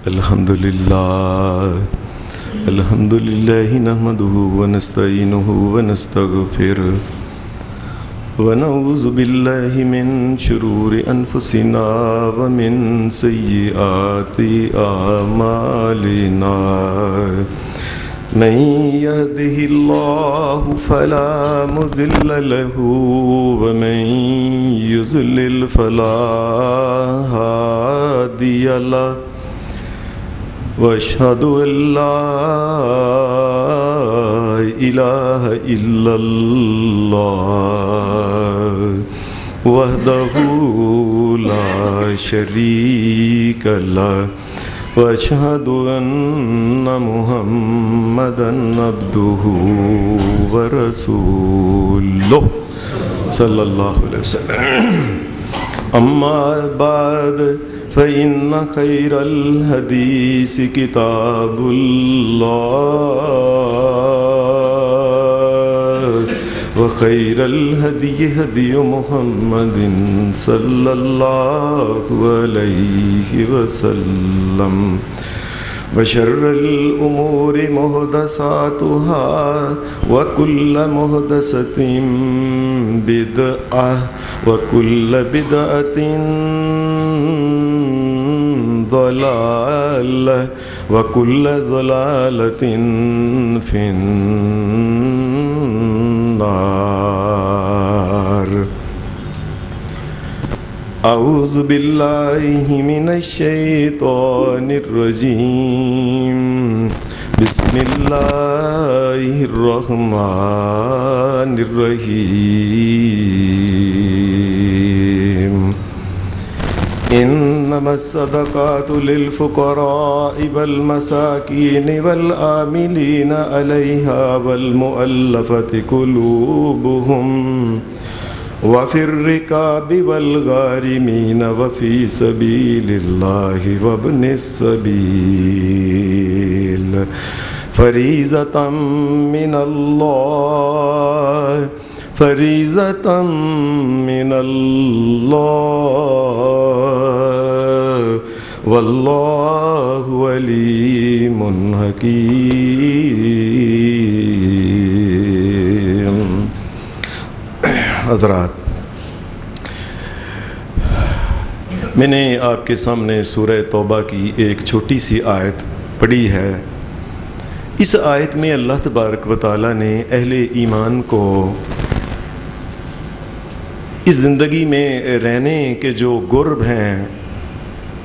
الحمد لله نحمده ونستعينه ونستغفره ونعوذ بالله من شرور أنفسنا ومن سيئات أعمالنا من يهده الله فلا مضل له ومن يضلل فلا هادي له واشهد ان لا اله الا الله وحده لا شريك له واشهد ان محمدا عبده ورسوله صلی اللہ علیہ وسلم اما بعد فإن خير الحديث كتاب الله وخير الهدي هدي محمد صلى الله عليه وسلم وشر الأمور محدثاتها وكل محدثة بدعة وكل بدعة ضلالة وكل ضلالة في النار أعوذ بالله من الشيطان الرجيم بسم الله الرحمن الرحيم إنما الصدقات للفقراء والمساكين والعاملين عليها والمؤلفة قلوبهم وفي الركاب والغارمين وفي سبيل الله وابن السبيل فريضة من الله فريضة من الله والله عليم حكيم. حضرات، میں نے آپ کے سامنے سورہ توبہ کی ایک چھوٹی سی آیت پڑھی ہے. اس آیت میں اللہ تبارک و تعالیٰ نے اہل ایمان کو اس زندگی میں رہنے کے جو گرب ہیں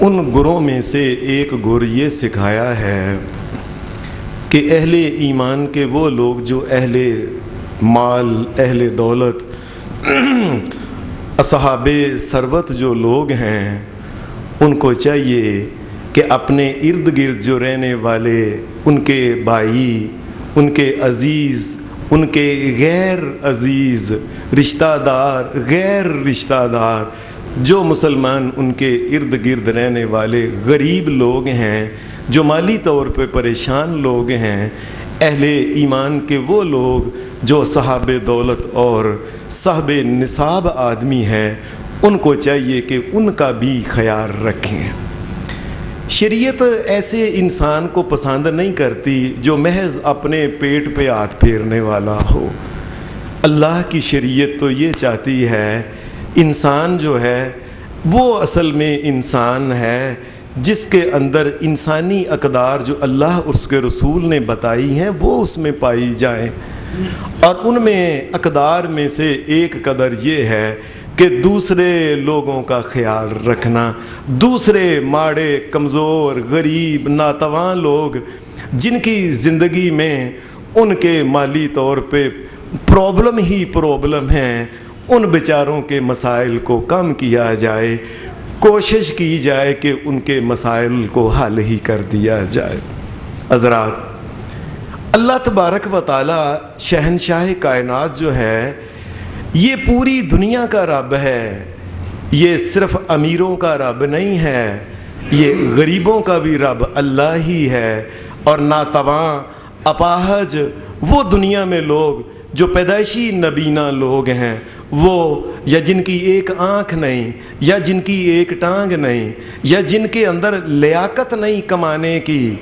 ان گروں میں سے ایک گر یہ سکھایا ہے کہ اہل ایمان کے وہ لوگ جو اہل مال، اہل دولت، اصحاب ثروت جو لوگ ہیں ان کو چاہیے کہ اپنے ارد گرد جو رہنے والے ان کے بھائی، ان کے عزیز، ان کے غیر عزیز رشتہ دار، غیر رشتہ دار جو مسلمان ان کے ارد گرد رہنے والے غریب لوگ ہیں، جو مالی طور پہ پریشان لوگ ہیں، اہل ایمان کے وہ لوگ جو صاحب دولت اور صاحب نصاب آدمی ہیں ان کو چاہیے کہ ان کا بھی خیال رکھیں. شریعت ایسے انسان کو پسند نہیں کرتی جو محض اپنے پیٹ پہ ہاتھ پھیرنے والا ہو. اللہ کی شریعت تو یہ چاہتی ہے انسان جو ہے وہ اصل میں انسان ہے جس کے اندر انسانی اقدار جو اللہ اور اس کے رسول نے بتائی ہیں وہ اس میں پائی جائیں. اور ان میں اقدار میں سے ایک قدر یہ ہے کہ دوسرے لوگوں کا خیال رکھنا، دوسرے ماڑے، کمزور، غریب، ناتواں لوگ جن کی زندگی میں ان کے مالی طور پہ پرابلم ہی پرابلم ہیں، ان بیچاروں کے مسائل کو کم کیا جائے، کوشش کی جائے کہ ان کے مسائل کو حل ہی کر دیا جائے. حضرات، اللہ تبارک و تعالی شہنشاہ کائنات جو ہے یہ پوری دنیا کا رب ہے. یہ صرف امیروں کا رب نہیں ہے، یہ غریبوں کا بھی رب اللہ ہی ہے. اور ناتواں، اپاہج وہ دنیا میں لوگ جو پیدائشی نبینا لوگ ہیں وہ یا جن کی ایک آنکھ نہیں، یا جن کی ایک ٹانگ نہیں، یا جن کے اندر لیاقت نہیں کمانے کی،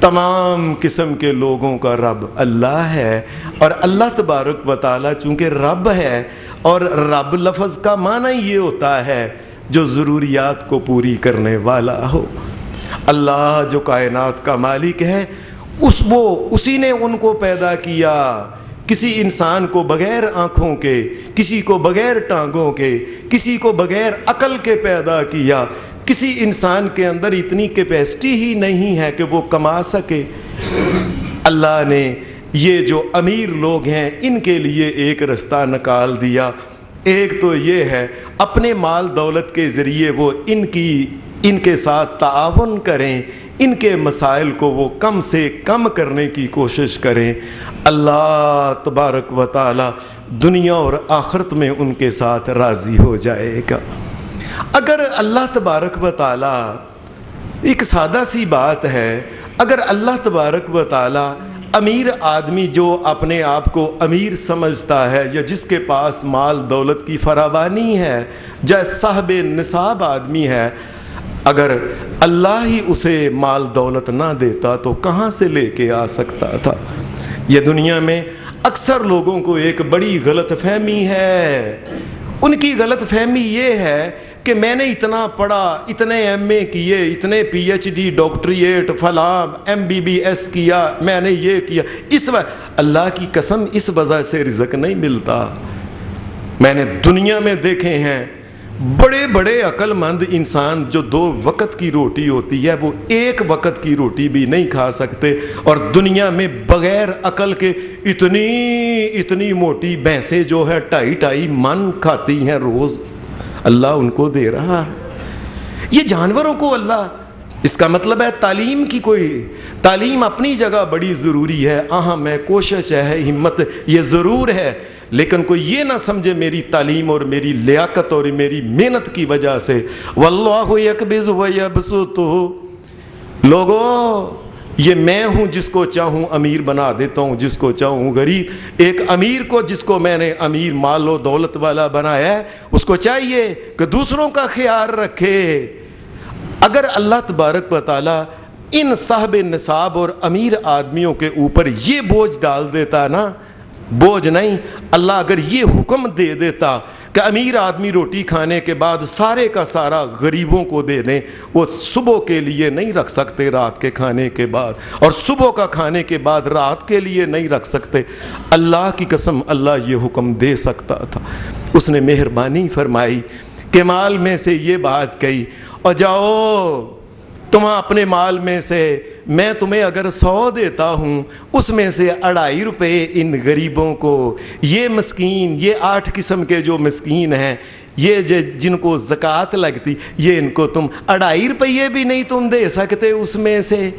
تمام قسم کے لوگوں کا رب اللہ ہے۔ اور اللہ تبارک و تعالیٰ چونکہ رب ہے، اور رب لفظ کا معنی یہ ہوتا ہے جو ضروریات کو پوری کرنے والا ہو۔ اللہ جو کائنات کا مالک ہے، اسی نے ان کو پیدا کیا، کسی انسان کو بغیر آنکھوں کے، کسی کو بغیر ٹانگوں کے، کسی کو بغیر عقل کے پیدا کیا۔ کسی انسان کے اندر اتنی کیپیسٹی ہی نہیں ہے کہ وہ کما سکے۔ اللہ نے یہ جو امیر لوگ ہیں ان کے لیے ایک رستہ نکال دیا۔ ایک تو یہ ہے اپنے مال دولت کے ذریعے وہ ان کے ساتھ تعاون کریں، ان کے مسائل کو وہ کم سے کم کرنے کی کوشش کریں۔ اللہ تبارک و تعالی دنیا اور آخرت میں ان کے ساتھ راضی ہو جائے گا۔ اگر اللہ تبارک و تعالی، ایک سادہ سی بات ہے، اگر اللہ تبارک و تعالی امیر آدمی جو اپنے آپ کو امیر سمجھتا ہے، یا جس کے پاس مال دولت کی فراوانی ہے، جو صاحب نصاب آدمی ہے، اگر اللہ ہی اسے مال دولت نہ دیتا تو کہاں سے لے کے آ سکتا تھا؟ یہ دنیا میں اکثر لوگوں کو ایک بڑی غلط فہمی ہے۔ ان کی غلط فہمی یہ ہے کہ میں نے اتنا پڑھا، اتنے ایم اے کیے، اتنے پی ایچ ڈی، ڈاکٹریٹ، فلاں ایم بی بی ایس کیا، میں نے یہ کیا، اس وقت اللہ کی قسم اس وجہ سے رزق نہیں ملتا۔ میں نے دنیا میں دیکھے ہیں بڑے بڑے عقل مند انسان جو 2 وقت کی روٹی ہوتی ہے وہ 1 وقت کی روٹی بھی نہیں کھا سکتے، اور دنیا میں بغیر عقل کے اتنی موٹی بھینسیں جو ہے 2.5 من کھاتی ہیں روز، اللہ ان کو دے رہا ہے۔ یہ جانوروں کو اللہ، اس کا مطلب ہے تعلیم اپنی جگہ بڑی ضروری ہے، میں کوشش ہے، ہمت یہ ضرور ہے، لیکن کوئی یہ نہ سمجھے میری تعلیم اور میری لیاقت اور میری محنت کی وجہ سے واللہ یقبض و یبسط، لوگوں یہ میں ہوں جس کو چاہوں امیر بنا دیتا ہوں، جس کو چاہوں غریب۔ ایک امیر کو جس کو میں نے امیر مال و دولت والا بنایا ہے، اس کو چاہیے کہ دوسروں کا خیال رکھے۔ اگر اللہ تبارک و تعالی ان صاحب نصاب اور امیر آدمیوں کے اوپر یہ بوجھ ڈال دیتا نا، بوجھ نہیں، اللہ اگر یہ حکم دے دیتا کہ امیر آدمی روٹی کھانے کے بعد سارے کا سارا غریبوں کو دے دیں، وہ صبح کے لیے نہیں رکھ سکتے رات کے کھانے کے بعد، اور صبح کا کھانے کے بعد رات کے لیے نہیں رکھ سکتے۔ اللہ کی قسم اللہ یہ حکم دے سکتا تھا، اس نے مہربانی فرمائی کہ مال میں سے یہ بات کہی، اور جاؤ تم اپنے مال میں سے، میں تمہیں اگر 100 دیتا ہوں اس میں سے 2.5 روپے ان غریبوں کو، یہ مسکین، یہ 8 قسم کے جو مسکین ہیں، یہ جن کو زکوٰۃ لگتی، یہ ان کو تم 2.5 روپے بھی نہیں تم دے سکتے اس میں سے۔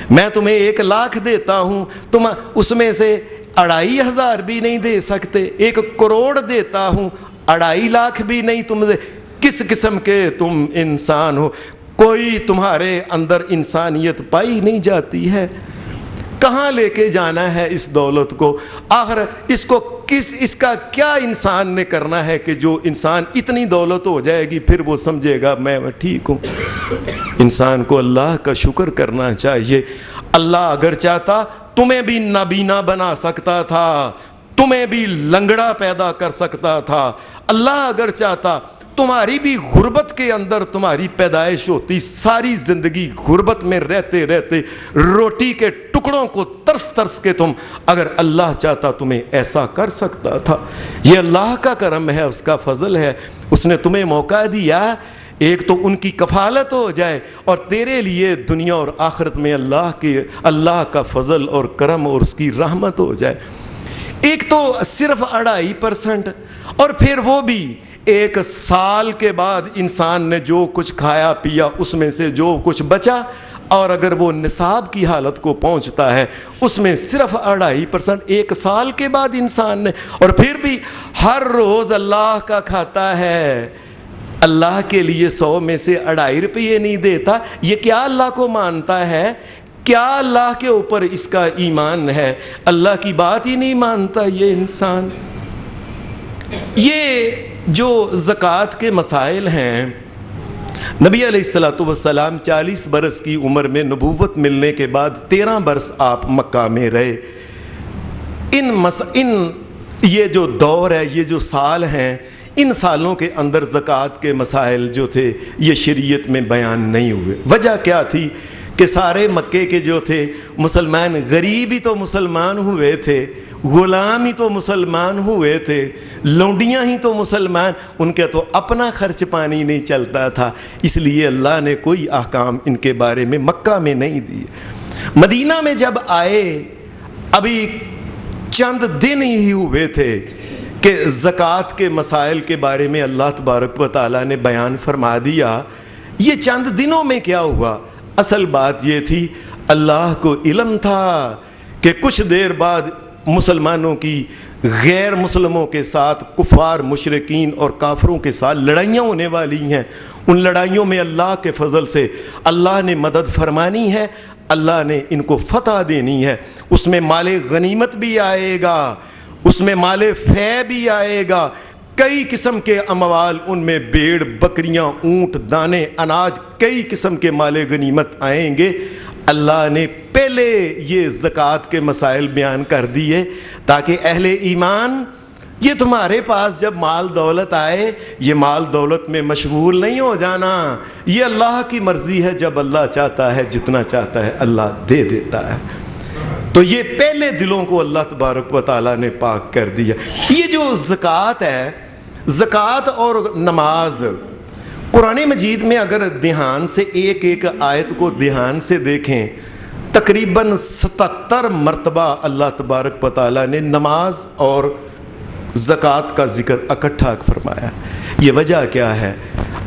میں تمہیں 1 لاکھ دیتا ہوں، تم اس میں سے 2,500 بھی نہیں دے سکتے۔ 1 کروڑ دیتا ہوں، 2.5 لاکھ بھی نہیں تم دے۔ کس قسم کے تم انسان ہو؟ کوئی تمہارے اندر انسانیت پائی نہیں جاتی ہے۔ کہاں لے کے جانا ہے اس دولت کو؟ آخر اس کا کیا انسان نے کرنا ہے کہ جو انسان اتنی دولت ہو جائے گی پھر وہ سمجھے گا میں ٹھیک ہوں؟ انسان کو اللہ کا شکر کرنا چاہیے۔ اللہ اگر چاہتا تمہیں بھی نابینا بنا سکتا تھا، تمہیں بھی لنگڑا پیدا کر سکتا تھا۔ اللہ اگر چاہتا تمہاری بھی غربت کے اندر تمہاری پیدائش ہوتی، ساری زندگی غربت میں رہتے رہتے روٹی کے ٹکڑوں کو ترس ترس کے تم، اگر اللہ چاہتا تمہیں ایسا کر سکتا تھا۔ یہ اللہ کا کرم ہے، اس کا فضل ہے، اس نے تمہیں موقع دیا ایک تو ان کی کفالت ہو جائے، اور تیرے لیے دنیا اور آخرت میں اللہ کا فضل اور کرم اور اس کی رحمت ہو جائے۔ ایک تو صرف 2.5%، اور پھر وہ بھی 1 سال کے بعد انسان نے جو کچھ کھایا پیا اس میں سے جو کچھ بچا، اور اگر وہ نصاب کی حالت کو پہنچتا ہے اس میں صرف 2.5%، 1 سال کے بعد انسان نے، اور پھر بھی ہر روز اللہ کا کھاتا ہے، اللہ کے لیے 100 میں سے 2.5 روپے نہیں دیتا۔ یہ کیا اللہ کو مانتا ہے؟ کیا اللہ کے اوپر اس کا ایمان ہے؟ اللہ کی بات ہی نہیں مانتا یہ انسان۔ یہ جو زکوٰۃ کے مسائل ہیں، نبی علیہ الصلوۃ والسلام 40 برس کی عمر میں نبوت ملنے کے بعد 13 برس آپ مکہ میں رہے۔ یہ جو دور ہے، یہ جو سال ہیں، ان سالوں کے اندر زکوٰۃ کے مسائل جو تھے یہ شریعت میں بیان نہیں ہوئے۔ وجہ کیا تھی کہ سارے مکے کے جو تھے مسلمان، غریب ہی تو مسلمان ہوئے تھے، غلام ہی تو مسلمان ہوئے تھے، لونڈیاں ہی تو مسلمان، ان کے تو اپنا خرچ پانی نہیں چلتا تھا، اس لیے اللہ نے کوئی احکام ان کے بارے میں مکہ میں نہیں دیے۔ مدینہ میں جب آئے، ابھی چند دن ہی ہوئے تھے کہ زکوٰۃ کے مسائل کے بارے میں اللہ تبارک و تعالیٰ نے بیان فرما دیا۔ یہ چند دنوں میں کیا ہوا؟ اصل بات یہ تھی، اللہ کو علم تھا کہ کچھ دیر بعد مسلمانوں کی غیر مسلموں کے ساتھ، کفار مشرکین اور کافروں کے ساتھ لڑائیاں ہونے والی ہیں۔ ان لڑائیوں میں اللہ کے فضل سے اللہ نے مدد فرمانی ہے، اللہ نے ان کو فتح دینی ہے۔ اس میں مال غنیمت بھی آئے گا، اس میں مال فے بھی آئے گا، کئی قسم کے اموال، ان میں بھیڑ، بکریاں، اونٹ، دانے، اناج، کئی قسم کے مال غنیمت آئیں گے۔ اللہ نے پہلے یہ زکوٰۃ کے مسائل بیان کر دیے تاکہ اہل ایمان، یہ تمہارے پاس جب مال دولت آئے، یہ مال دولت میں مشغول نہیں ہو جانا، یہ اللہ کی مرضی ہے، جب اللہ چاہتا ہے جتنا چاہتا ہے اللہ دے دیتا ہے۔ تو یہ پہلے دلوں کو اللہ تبارک و تعالیٰ نے پاک کر دیا۔ یہ جو زکوٰۃ ہے، زکوٰۃ اور نماز، قرآن مجید میں اگر دھیان سے ایک ایک آیت کو دھیان سے دیکھیں، تقریباً 77 مرتبہ اللہ تبارک و تعالیٰ نے نماز اور زکوٰۃ کا ذکر اکٹھا فرمایا۔ یہ وجہ کیا ہے؟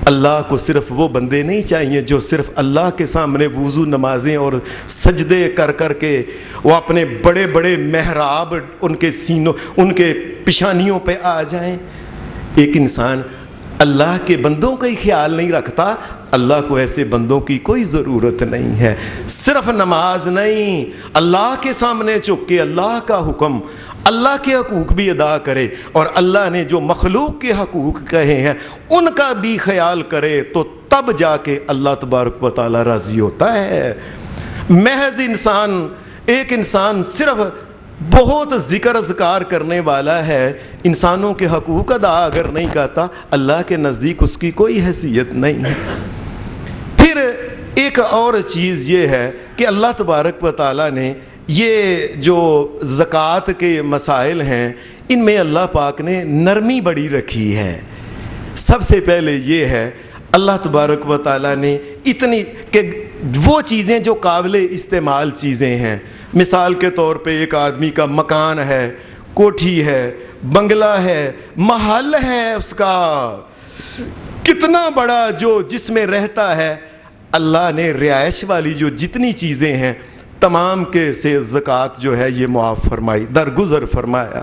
اللہ کو صرف وہ بندے نہیں چاہیے جو صرف اللہ کے سامنے وضو، نمازیں اور سجدے کر کر کے وہ اپنے بڑے بڑے محراب ان کے سینوں، ان کے پیشانیوں پہ آ جائیں۔ ایک انسان اللہ کے بندوں کا ہی خیال نہیں رکھتا، اللہ کو ایسے بندوں کی کوئی ضرورت نہیں ہے۔ صرف نماز نہیں، اللہ کے سامنے چک کے اللہ کا حکم، اللہ کے حقوق بھی ادا کرے، اور اللہ نے جو مخلوق کے حقوق کہے ہیں ان کا بھی خیال کرے، تو تب جا کے اللہ تبارک و تعالیٰ راضی ہوتا ہے۔ محض انسان، ایک انسان صرف بہت ذکر اذکار کرنے والا ہے، انسانوں کے حقوق ادا اگر نہیں کرتا، اللہ کے نزدیک اس کی کوئی حیثیت نہیں ہے۔ پھر ایک اور چیز یہ ہے کہ اللہ تبارک و تعالیٰ نے یہ جو زکوٰۃ کے مسائل ہیں، ان میں اللہ پاک نے نرمی بڑی رکھی ہے۔ سب سے پہلے یہ ہے، اللہ تبارک و تعالیٰ نے اتنی کہ وہ چیزیں جو قابل استعمال چیزیں ہیں، مثال کے طور پہ ایک آدمی کا مکان ہے، کوٹھی ہے، بنگلہ ہے، محل ہے، اس کا کتنا بڑا جو جس میں رہتا ہے، اللہ نے رہائش والی جو جتنی چیزیں ہیں تمام کے سے زکوٰۃ جو ہے یہ معاف فرمائی، درگزر فرمایا۔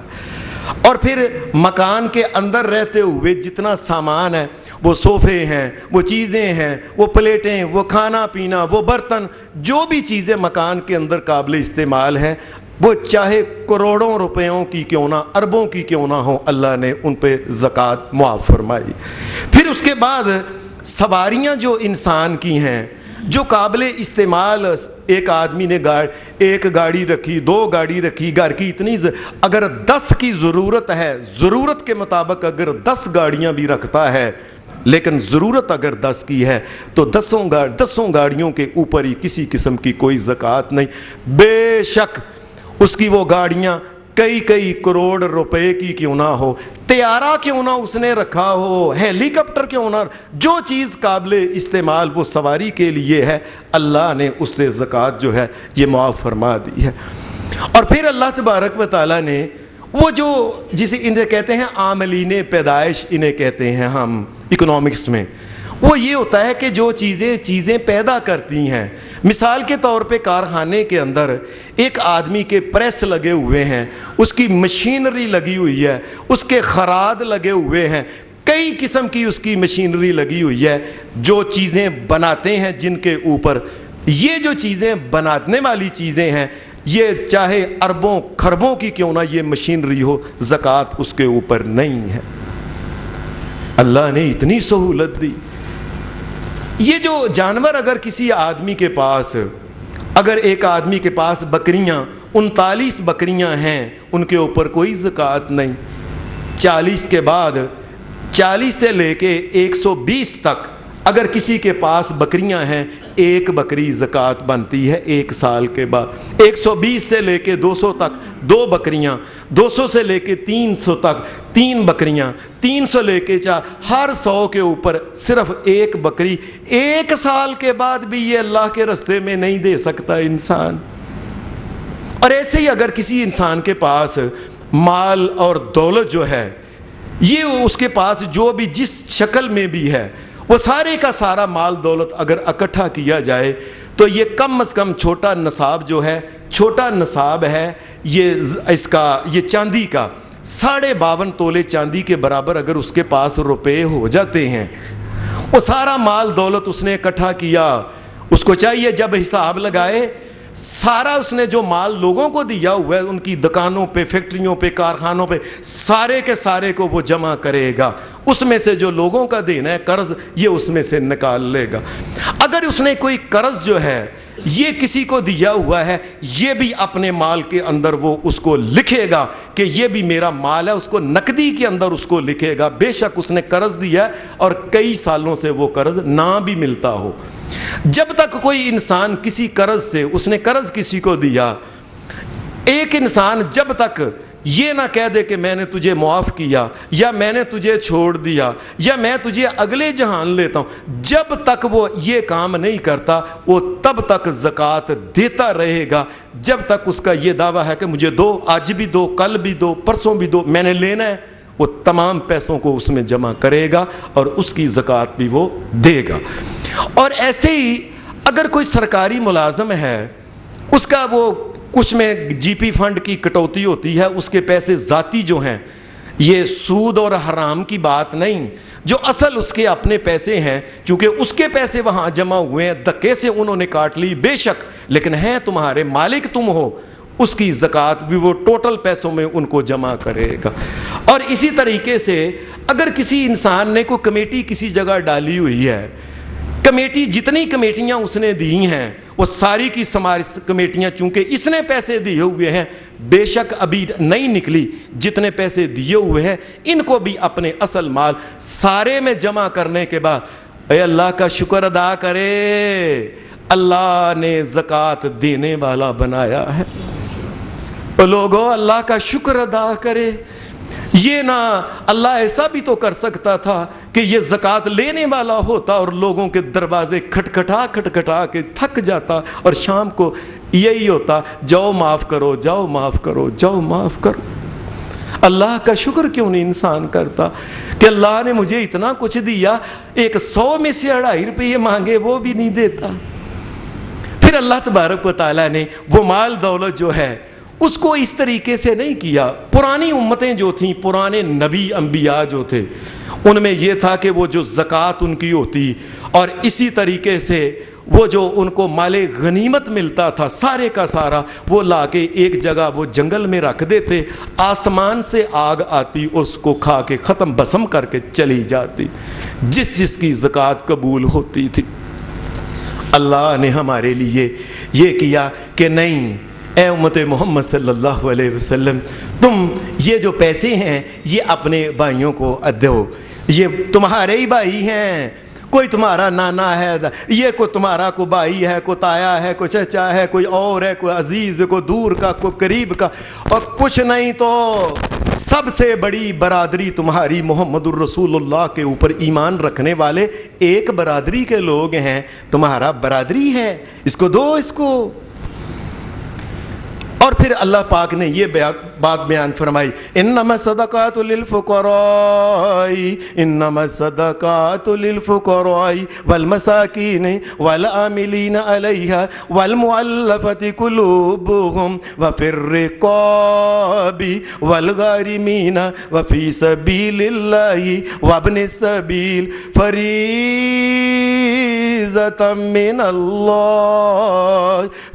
اور پھر مکان کے اندر رہتے ہوئے جتنا سامان ہے، وہ صوفے ہیں، وہ چیزیں ہیں، وہ پلیٹیں، وہ کھانا پینا، وہ برتن، جو بھی چیزیں مکان کے اندر قابل استعمال ہیں، وہ چاہے کروڑوں روپیوں کی کیوں نہ، اربوں کی کیوں نہ ہو، اللہ نے ان پہ زکوٰۃ معاف فرمائی۔ پھر اس کے بعد سواریاں جو انسان کی ہیں، جو قابل استعمال، ایک آدمی نے ایک گاڑی رکھی، 2 گاڑی رکھی، گھر کی اتنی اگر 10 کی ضرورت ہے، ضرورت کے مطابق اگر 10 گاڑیاں بھی رکھتا ہے، لیکن ضرورت اگر 10 کی ہے تو 10 گاڑیوں کے اوپر ہی کسی قسم کی کوئی زکوٰۃ نہیں، بے شک اس کی وہ گاڑیاں کئی کروڑ روپے کی کیوں نہ ہو، طیارہ کیوں نہ اس نے رکھا ہو، ہیلی کاپٹر کیوں نہ، جو چیز قابل استعمال وہ سواری کے لیے ہے، اللہ نے اس سے زکوٰۃ جو ہے یہ معاف فرما دی ہے۔ اور پھر اللہ تبارک و تعالیٰ نے وہ جو جسے انہیں کہتے ہیں عاملین پیدائش، انہیں کہتے ہیں ہم اکنامکس میں، وہ یہ ہوتا ہے کہ جو چیزیں پیدا کرتی ہیں، مثال کے طور پہ کارخانے کے اندر ایک آدمی کے پریس لگے ہوئے ہیں، اس کی مشینری لگی ہوئی ہے، اس کے خراد لگے ہوئے ہیں، کئی قسم کی اس کی مشینری لگی ہوئی ہے، جو چیزیں بناتے ہیں، جن کے اوپر یہ جو چیزیں بنانے والی چیزیں ہیں، یہ چاہے اربوں خربوں کی کیوں نہ یہ مشینری ہو، زکوٰۃ اس کے اوپر نہیں ہے۔ اللہ نے اتنی سہولت دی۔ یہ جو جانور اگر کسی آدمی کے پاس، اگر ایک آدمی کے پاس بکریاں 39 بکریاں ہیں، ان کے اوپر کوئی زکوٰۃ نہیں، 40 کے بعد 40 سے لے کے 120 تک اگر کسی کے پاس بکریاں ہیں، ایک بکری زکوٰۃ بنتی ہے ایک سال کے بعد۔ 120 سے لے کے 200 تک 2 بکریاں، 200 سے لے کے 300 تک 3 بکریاں، 300 لے کے 4، ہر 100 کے اوپر صرف ایک بکری، ایک سال کے بعد بھی یہ اللہ کے راستے میں نہیں دے سکتا انسان۔ اور ایسے ہی اگر کسی انسان کے پاس مال اور دولت جو ہے، یہ اس کے پاس جو بھی جس شکل میں بھی ہے، وہ سارے کا سارا مال دولت اگر اکٹھا کیا جائے تو یہ کم از کم چھوٹا نصاب جو ہے، چھوٹا نصاب ہے یہ اس کا، یہ چاندی کا 52.5 تولے چاندی کے برابر اگر اس کے پاس روپے ہو جاتے ہیں، وہ سارا مال دولت اس نے اکٹھا کیا، اس کو چاہیے جب حساب لگائے سارا اس نے جو مال لوگوں کو دیا ہوا ہے، ان کی دکانوں پہ، فیکٹریوں پہ، کارخانوں پہ، سارے کے سارے کو وہ جمع کرے گا، اس میں سے جو لوگوں کا دینا ہے قرض، یہ اس میں سے نکال لے گا۔ اگر اس نے کوئی قرض جو ہے یہ کسی کو دیا ہوا ہے، یہ بھی اپنے مال کے اندر وہ اس کو لکھے گا کہ یہ بھی میرا مال ہے، اس کو نقدی کے اندر اس کو لکھے گا، بے شک اس نے قرض دیا ہے اور کئی سالوں سے وہ قرض نہ بھی ملتا ہو۔ جب تک کوئی انسان کسی قرض سے، اس نے قرض کسی کو دیا، ایک انسان جب تک یہ نہ کہہ دے کہ میں نے تجھے معاف کیا، یا میں نے تجھے چھوڑ دیا، یا میں تجھے اگلے جہان لیتا ہوں، جب تک وہ یہ کام نہیں کرتا، وہ تب تک زکوٰۃ دیتا رہے گا جب تک اس کا یہ دعویٰ ہے کہ مجھے دو، آج بھی دو، کل بھی دو، پرسوں بھی دو، میں نے لینا ہے۔ وہ تمام پیسوں کو اس میں جمع کرے گا اور اس کی زکوٰۃ بھی وہ دے گا۔ اور ایسے ہی اگر کوئی سرکاری ملازم ہے، اس کا وہ کچھ میں جی پی فنڈ کی کٹوتی ہوتی ہے، اس کے پیسے ذاتی جو ہیں، یہ سود اور حرام کی بات نہیں، جو اصل اس کے اپنے پیسے ہیں، چونکہ اس کے پیسے وہاں جمع ہوئے ہیں، دھکے سے انہوں نے کاٹ لی بے شک، لیکن ہیں تمہارے، مالک تم ہو، اس کی زکوٰۃ بھی وہ ٹوٹل پیسوں میں ان کو جمع کرے گا۔ اور اسی طریقے سے اگر کسی انسان نے کوئی کمیٹی کسی جگہ ڈالی ہوئی ہے، کمیٹی جتنی کمیٹیاں اس نے دی ہیں وہ ساری کی ساری کمیٹیاں چونکہ اس نے پیسے دیے ہوئے ہیں، بے شک ابھی نہیں نکلی، جتنے پیسے دیے ہوئے ہیں ان کو بھی اپنے اصل مال سارے میں جمع کرنے کے بعد اے اللہ کا شکر ادا کرے، اللہ نے زکوٰۃ دینے والا بنایا ہے۔ لوگوں اللہ کا شکر ادا کرے۔ یہ نہ اللہ ایسا بھی تو کر سکتا تھا کہ یہ زکوٰۃ لینے والا ہوتا اور لوگوں کے دروازے کھٹکھٹا کے تھک جاتا اور شام کو یہی ہوتا، جاؤ معاف کرو، جاؤ معاف کرو، جاؤ معاف کرو۔ اللہ کا شکر کیوں نہیں انسان کرتا کہ اللہ نے مجھے اتنا کچھ دیا، ایک 100 میں سے 2.5 روپے مانگے وہ بھی نہیں دیتا۔ پھر اللہ تبارک و تعالیٰ نے وہ مال دولت جو ہے اس کو اس طریقے سے نہیں کیا۔ پرانی امتیں جو تھیں، پرانے نبی انبیاء جو تھے، ان میں یہ تھا کہ وہ جو زکوٰۃ ان کی ہوتی اور اسی طریقے سے وہ جو ان کو مال غنیمت ملتا تھا سارے کا سارا وہ لا کے ایک جگہ وہ جنگل میں رکھ دیتے، آسمان سے آگ آتی اس کو کھا کے ختم بسم کر کے چلی جاتی، جس کی زکوٰۃ قبول ہوتی تھی۔ اللہ نے ہمارے لیے یہ کیا کہ نہیں، اے امت محمد صلی اللہ علیہ وسلم، تم یہ جو پیسے ہیں یہ اپنے بھائیوں کو دو، یہ تمہارے ہی بھائی ہیں، کوئی تمہارا نانا ہے، یہ کوئی تمہارا کوئی بھائی ہے، کوئی تایا ہے، کوئی چچا ہے، کوئی اور ہے، کوئی عزیز، کوئی دور کا، کوئی قریب کا، اور کچھ نہیں تو سب سے بڑی برادری تمہاری محمد الرسول اللہ کے اوپر ایمان رکھنے والے ایک برادری کے لوگ ہیں، تمہارا برادری ہے، اس کو دو، اس کو۔ اور پھر اللہ پاک نے یہ بات بیان فرمائی، انما الصدقات للفقراء، انما الصدقات للفقراء والمساکین والعاملین علیہا والمؤلفۃ قلوبہم وفی الرقاب والغارمین وفی سبیل اللہ وابن السبیل فریضۃ من اللہ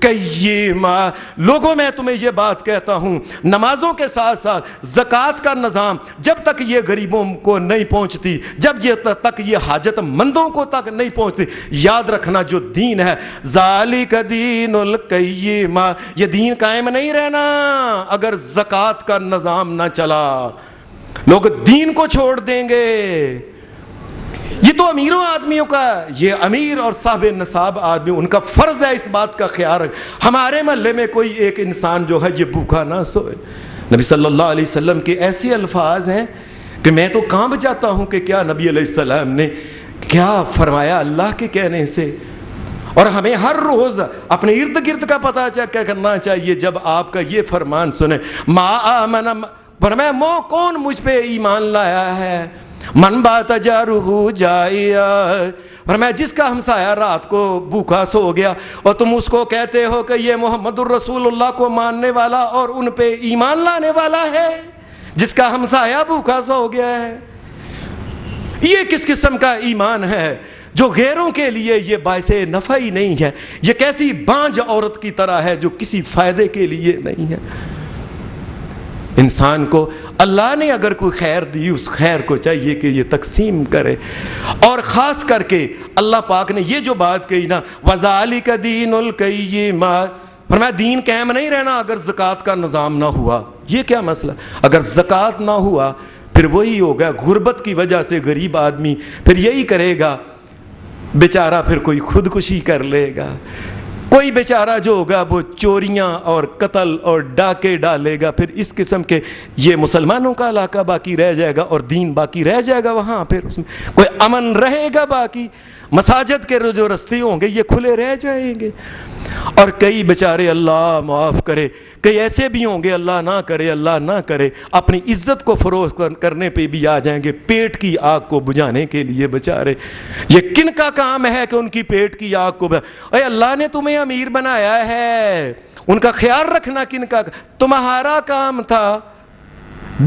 قیما. لوگوں میں تمہیں یہ بات کہتا ہوں، نمازوں کے ساتھ ساتھ زکوٰۃ کا نظام جب تک یہ غریبوں کو نہیں پہنچتی، جب تک یہ حاجت مندوں کو تک نہیں پہنچتی، یاد رکھنا جو دین ہے ذالک دین القیما، یہ دین قائم نہیں رہنا اگر زکوٰۃ کا نظام نہ چلا. لوگ دین کو چھوڑ دیں گے. یہ تو امیروں آدمیوں کا، یہ امیر اور صاحب نصاب آدمی، ان کا فرض ہے اس بات کا خیال رکھ. ہمارے محلے میں کوئی ایک انسان جو ہے یہ بھوکا نہ سوئے. نبی صلی اللہ علیہ وسلم کے ایسے الفاظ ہیں کہ میں تو کانپ جاتا ہوں کہ کیا نبی علیہ السلام نے کیا فرمایا اللہ کے کہنے سے. اور ہمیں ہر روز اپنے ارد گرد کا پتہ کیا کرنا چاہیے جب آپ کا یہ فرمان سنیں. ما آمن، فرمایا مو کون مجھ پہ ایمان لایا ہے، من بات جارہ جائیا، فرمایا جس کا ہمسایہ رات کو بھوکا سو گیا اور تم اس کو کہتے ہو کہ یہ محمد الرسول اللہ کو ماننے والا اور ان پہ ایمان لانے والا ہے، جس کا ہمسایہ بھوکا سو گیا ہے. یہ کس قسم کا ایمان ہے جو غیروں کے لیے یہ باعث نفع ہی نہیں ہے؟ یہ کیسی بانجھ عورت کی طرح ہے جو کسی فائدے کے لیے نہیں ہے. انسان کو اللہ نے اگر کوئی خیر دی، اس خیر کو چاہیے کہ یہ تقسیم کرے. اور خاص کر کے اللہ پاک نے یہ جو بات کہی نا وَذَلِكَ دِينُ الْقَيِّمَةِ، فرمایا دین قائم نہیں رہنا اگر زکوٰۃ کا نظام نہ ہوا. یہ کیا مسئلہ؟ اگر زکوٰۃ نہ ہوا پھر وہی ہوگا، غربت کی وجہ سے غریب آدمی پھر یہی کرے گا بیچارہ، پھر کوئی خودکشی کر لے گا، کوئی بیچارہ جو ہوگا وہ چوریاں اور قتل اور ڈاکے ڈالے گا. پھر اس قسم کے یہ مسلمانوں کا علاقہ باقی رہ جائے گا اور دین باقی رہ جائے گا وہاں، پھر اس میں کوئی امن رہے گا باقی. مساجد کے جو رستے ہوں گے یہ کھلے رہ جائیں گے. اور کئی بیچارے اللہ معاف کرے، کئی ایسے بھی ہوں گے، اللہ نہ کرے اللہ نہ کرے، اپنی عزت کو فروخت کرنے پہ بھی آ جائیں گے، پیٹ کی آگ کو بجھانے کے لیے. بیچارے یہ کن کا کام ہے کہ ان کی پیٹ کی آگ کو اے اللہ نے تمہیں امیر بنایا ہے، ان کا خیال رکھنا کن کا تمہارا کام تھا.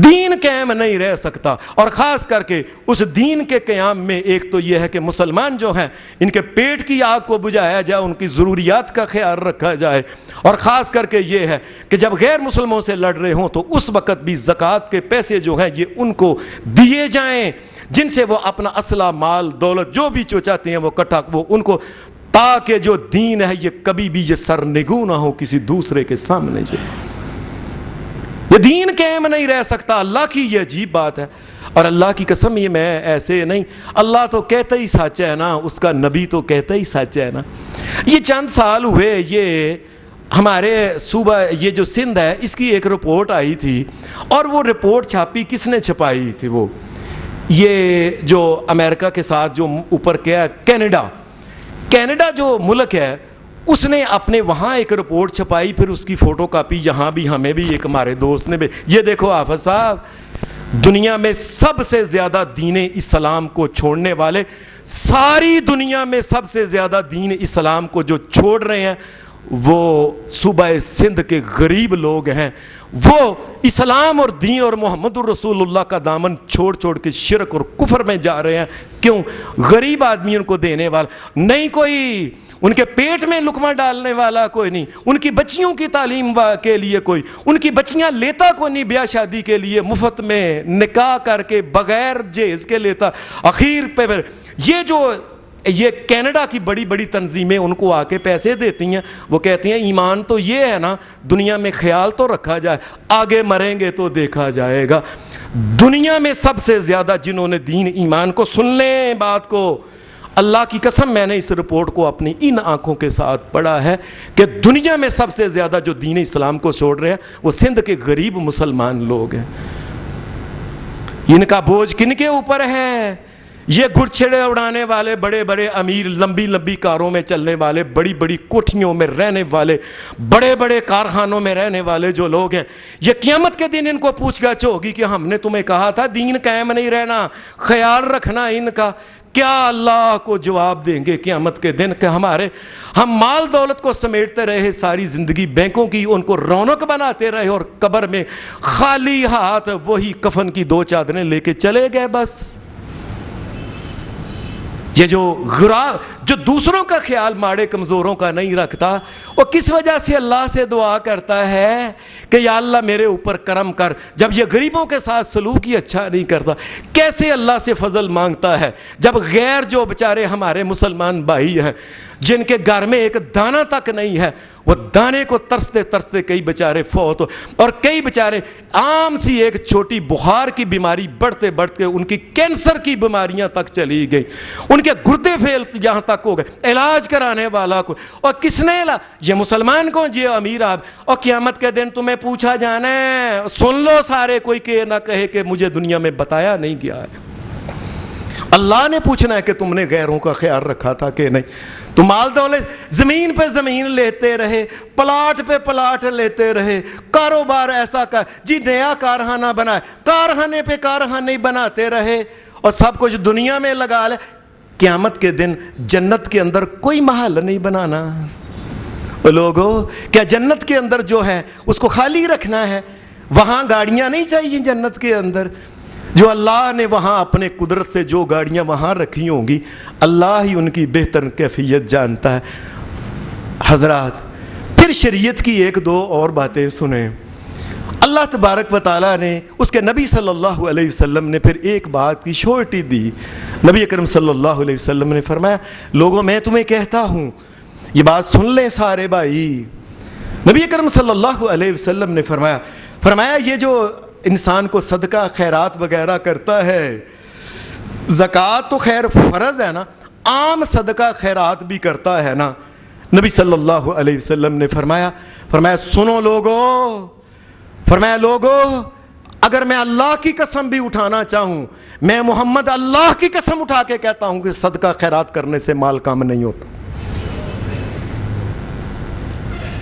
دین قائم نہیں رہ سکتا. اور خاص کر کے اس دین کے قیام میں ایک تو یہ ہے کہ مسلمان جو ہیں ان کے پیٹ کی آگ کو بجھایا جائے، ان کی ضروریات کا خیال رکھا جائے. اور خاص کر کے یہ ہے کہ جب غیر مسلموں سے لڑ رہے ہوں تو اس وقت بھی زکوٰۃ کے پیسے جو ہیں یہ ان کو دیے جائیں جن سے وہ اپنا اسلحہ مال دولت جو بھی چاہتے ہیں وہ کٹھا وہ ان کو، تاکہ جو دین ہے یہ کبھی بھی یہ سرنگوں نہ ہو کسی دوسرے کے سامنے. جو یہ دین قائم نہیں رہ سکتا. اللہ کی یہ عجیب بات ہے. اور اللہ کی قسم یہ میں ایسے نہیں، اللہ تو کہتا ہی سچ ہے نا، اس کا نبی تو کہتا ہی سچ ہے نا. یہ چند سال ہوئے یہ ہمارے صوبہ یہ جو سندھ ہے اس کی ایک رپورٹ آئی تھی، اور وہ رپورٹ چھاپی کس نے چھپائی تھی؟ وہ یہ جو امریکہ کے ساتھ جو اوپر کیا کینیڈا جو ملک ہے اس نے اپنے وہاں ایک رپورٹ چھپائی، پھر اس کی فوٹو کاپی یہاں بھی ہمیں بھی ایک ہمارے دوست نے بھی. یہ دیکھو حافظ صاحب، دنیا میں سب سے زیادہ دین اسلام کو چھوڑنے والے، ساری دنیا میں سب سے زیادہ دین اسلام کو جو چھوڑ رہے ہیں وہ صوبہ سندھ کے غریب لوگ ہیں. وہ اسلام اور دین اور محمد الرسول اللہ کا دامن چھوڑ کے شرک اور کفر میں جا رہے ہیں. کیوں؟ غریب آدمی ان کو دینے والا نہیں کوئی، ان کے پیٹ میں لقمہ ڈالنے والا کوئی نہیں، ان کی بچیوں کی تعلیم کے لیے کوئی، ان کی بچیاں لیتا کوئی نہیں بیاہ شادی کے لیے، مفت میں نکاح کر کے بغیر جہیز کے لیتا. اخیر پہ پھر یہ کینیڈا کی بڑی بڑی تنظیمیں ان کو آ کے پیسے دیتی ہیں. وہ کہتی ہیں ایمان تو یہ ہے نا، دنیا میں خیال تو رکھا جائے، آگے مریں گے تو دیکھا جائے گا. دنیا میں سب سے زیادہ جنہوں نے دین ایمان کو، سن لیں بات کو، اللہ کی قسم میں نے اس رپورٹ کو اپنی ان آنکھوں کے ساتھ پڑھا ہے کہ دنیا میں سب سے زیادہ جو دین اسلام کو چھوڑ رہے ہیں وہ سندھ کے غریب مسلمان لوگ ہیں. ان کا بوجھ کن کے اوپر ہے؟ یہ گھڑچھڑے اڑانے والے بڑے بڑے امیر، لمبی لمبی کاروں میں چلنے والے، بڑی بڑی کوٹھیوں میں رہنے والے، بڑے بڑے کارخانوں میں رہنے والے جو لوگ ہیں، یہ قیامت کے دن ان کو پوچھ گچھ ہوگی کہ ہم نے تمہیں کہا تھا دین قائم نہیں رہنا، خیال رکھنا ان کا. کیا اللہ کو جواب دیں گے قیامت کے دن کہ ہم مال دولت کو سمیٹتے رہے ساری زندگی، بینکوں کی ان کو رونق بناتے رہے، اور قبر میں خالی ہاتھ وہی کفن کی 2 چادریں لے کے چلے گئے بس. یہ جو دوسروں کا خیال ماڑے کمزوروں کا نہیں رکھتا، وہ کس وجہ سے اللہ سے دعا کرتا ہے کہ یا اللہ میرے اوپر کرم کر، جب یہ غریبوں کے ساتھ سلوک ہی اچھا نہیں کرتا؟ کیسے اللہ سے فضل مانگتا ہے جب غیر جو بیچارے ہمارے مسلمان بھائی ہیں جن کے گھر میں ایک دانہ تک نہیں ہے، وہ دانے کو ترستے ترستے کئی بیچارے فوت ہو، اور کئی بیچارے عام سی ایک چھوٹی بخار کی بیماری بڑھتے بڑھتے ان کی کینسر کی بیماریاں تک چلی گئی، ان کے گردے فیل یہاں تک ہو گئے، علاج کرانے والا کو، اور کس نے یہ مسلمان کون جی امیر آپ، اور قیامت کے دن تمہیں پوچھا جانا ہے، سن لو سارے، کوئی کہ نہ کہے کہ مجھے دنیا میں بتایا نہیں گیا ہے۔ اللہ نے پوچھنا ہے کہ تم نے غیروں کا خیال رکھا تھا کہ نہیں۔ تو مال دولت زمین پہ زمین لیتے رہے، پلاٹ پہ پلاٹ لیتے رہے، کاروبار ایسا کر جی نیا کارخانہ بنائے، کارخانے پہ کارخانے بناتے رہے اور سب کچھ دنیا میں لگا لے، قیامت کے دن جنت کے اندر کوئی محل نہیں بنانا۔ لوگوں کیا جنت کے اندر جو ہے اس کو خالی رکھنا ہے؟ وہاں گاڑیاں نہیں چاہیے جنت کے اندر، جو اللہ نے وہاں اپنے قدرت سے جو گاڑیاں وہاں رکھی ہوں گی اللہ ہی ان کی بہتر کیفیت جانتا ہے۔ حضرات پھر شریعت کی ایک دو اور باتیں سنیں۔ اللہ تبارک و تعالیٰ نے اس کے نبی صلی اللہ علیہ وسلم نے پھر ایک بات کی شورٹی دی۔ نبی اکرم صلی اللہ علیہ وسلم نے فرمایا لوگوں میں تمہیں کہتا ہوں، یہ بات سن لیں سارے بھائی۔ نبی اکرم صلی اللہ علیہ وسلم نے فرمایا یہ جو انسان کو صدقہ خیرات وغیرہ کرتا ہے، زکوٰۃ تو خیر فرض ہے نا، عام صدقہ خیرات بھی کرتا ہے نا، نبی صلی اللہ علیہ وسلم نے فرمایا سنو لوگو، اگر میں اللہ کی قسم بھی اٹھانا چاہوں، میں محمد اللہ کی قسم اٹھا کے کہتا ہوں کہ صدقہ خیرات کرنے سے مال کم نہیں ہوتا۔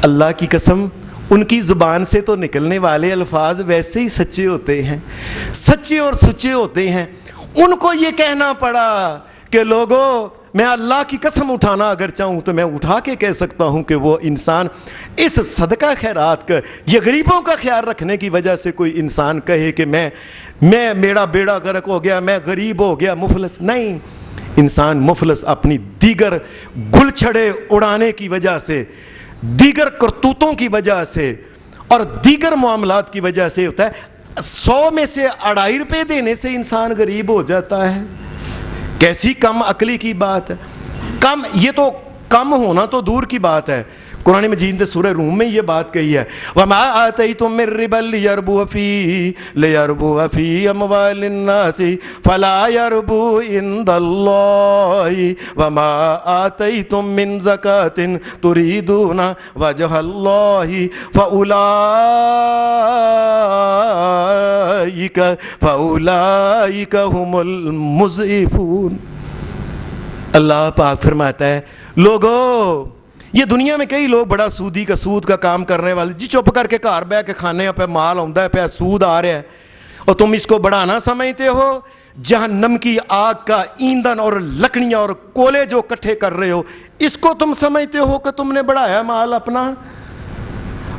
اللہ کی قسم، ان کی زبان سے تو نکلنے والے الفاظ ویسے ہی سچے ہوتے ہیں، سچے اور سچے ہوتے ہیں۔ ان کو یہ کہنا پڑا کہ لوگوں میں اللہ کی قسم اٹھانا اگر چاہوں تو میں اٹھا کے کہہ سکتا ہوں کہ وہ انسان اس صدقہ خیرات کا، یہ غریبوں کا خیال رکھنے کی وجہ سے کوئی انسان کہے کہ میں میرا بیڑا غرق ہو گیا، میں غریب ہو گیا، مفلس نہیں۔ انسان مفلس اپنی دیگر گل چھڑے اڑانے کی وجہ سے، دیگر کرتوتوں کی وجہ سے اور دیگر معاملات کی وجہ سے ہوتا ہے۔ 100 میں سے 2.5 روپے دینے سے انسان غریب ہو جاتا ہے، کیسی کم عقلی کی بات ہے۔ یہ تو کم ہونا تو دور کی بات ہے، قرآن مجید نے سورہ روم میں یہ بات کہی ہے وَمَا آتَيْتُم مِّن رِّبًا لِيَرْبُوَ فِي أَمْوَالِ النَّاسِ فَلَا يَرْبُو عِندَ اللَّهِ وَمَا آتَيْتُم مِّن زَكَاةٍ تُرِيدُونَ وَجْهَ اللَّهِ فَأُولَٰئِكَ هُمُ الْمُضْعِفُونَ۔ اللہ پاک فرماتا ہے لوگو، یہ دنیا میں کئی لوگ بڑا سود کا کام کرنے والے، جی چپ کر کے گھر بیٹھ کے کھانے پہ مال آتا ہے پہ سود آ رہا ہے اور تم اس کو بڑھانا سمجھتے ہو۔ جہنم کی آگ کا ایندھن اور لکڑیاں اور کولے جو کٹھے کر رہے ہو، اس کو تم سمجھتے ہو کہ تم نے بڑھایا مال اپنا؟